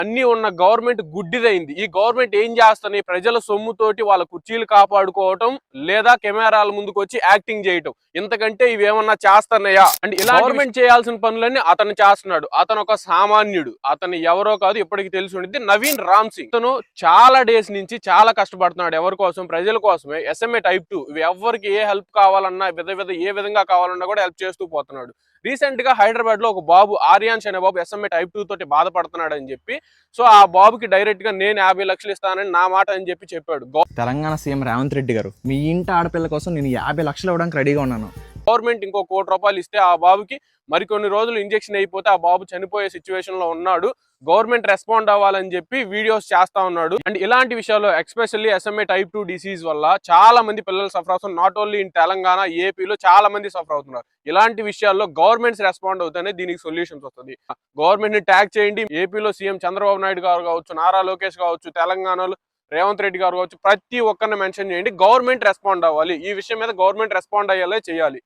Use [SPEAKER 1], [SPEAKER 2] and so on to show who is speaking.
[SPEAKER 1] అన్ని ఉన్న గవర్నమెంట్ గుడ్డిదైంది. ఈ గవర్నమెంట్ ఏం చేస్తున్నాయి, ప్రజల సొమ్ముతోటి వాళ్ళ కుర్చీలు కాపాడుకోవటం లేదా కెమెరాల ముందుకు వచ్చి యాక్టింగ్ చేయటం, ఇంతకంటే ఇవేమన్నా చేస్తున్నాయా? అండ్ ఇలా గవర్నమెంట్ చేయాల్సిన పనులన్నీ అతను చేస్తున్నాడు. అతను ఒక సామాన్యుడు, అతను ఎవరో కాదు, ఇప్పటికి తెలిసి ఉండిద్ది, నవీన్ రామ్ సింగ్. అతను చాలా డేస్ నుంచి చాలా కష్టపడుతున్నాడు. ఎవరి కోసం? ప్రజల కోసమే. SMA Type 2 ఎవరికి ఏ హెల్ప్ కావాలన్నా ఏ విధంగా కావాలన్నా కూడా హెల్ప్ చేస్తూ పోతున్నాడు. రీసెంట్ గా హైదరాబాద్ లో ఒక బాబు ఆర్యాన్స్ అనే బాబు SMA Type 2 తోటి బాధపడుతున్నాడు అని చెప్పి, సో ఆ బాబుకి డైరెక్ట్ గా నేను 50 లక్షలు ఇస్తానని నా మాట అని చెప్పి చెప్పాడు.
[SPEAKER 2] తెలంగాణ సీఎం రేవంత్ రెడ్డి గారు, మీ ఇంటి ఆడపిల్ల కోసం నేను 50 లక్షలు ఇవ్వడానికి రెడీగా ఉన్నాను.
[SPEAKER 1] గవర్నమెంట్ ఇంకో ₹1 ఇస్తే ఆ బాబుకి మరికొన్ని రోజులు ఇంజెక్షన్ అయిపోతే ఆ బాబు చనిపోయే సిచ్యువేషన్ లో ఉన్నాడు. గవర్నమెంట్ రెస్పాండ్ అవ్వాలని చెప్పి వీడియోస్ చేస్తా ఉన్నాడు. అండ్ ఇలాంటి విషయాల్లో ఎస్పెషల్లీ SMA Type 2 డిసీజ్ వల్ల చాలా మంది పిల్లలు సఫర్ అవుతున్నారు. నాట్ ఓన్లీ ఇన్ తెలంగాణ, ఏపీలో చాలా మంది సఫర్ అవుతున్నారు. ఇలాంటి విషయాల్లో గవర్నమెంట్స్ రెస్పాండ్ అవుతేనే దీనికి సొల్యూషన్స్ వస్తుంది. గవర్నమెంట్ ని ట్యాగ్ చేయండి. ఏపీలో సీఎం చంద్రబాబు నాయుడు గారు కావచ్చు, నారా లోకేష్ కావచ్చు, తెలంగాణలో రేవంత్ రెడ్డి గారు కావచ్చు, ప్రతి ఒక్కరిని మెన్షన్ చేయండి. గవర్నమెంట్ రెస్పాండ్ అవ్వాలి. ఈ విషయం మీద గవర్నమెంట్ రెస్పాండ్ అయ్యేలా చేయాలి.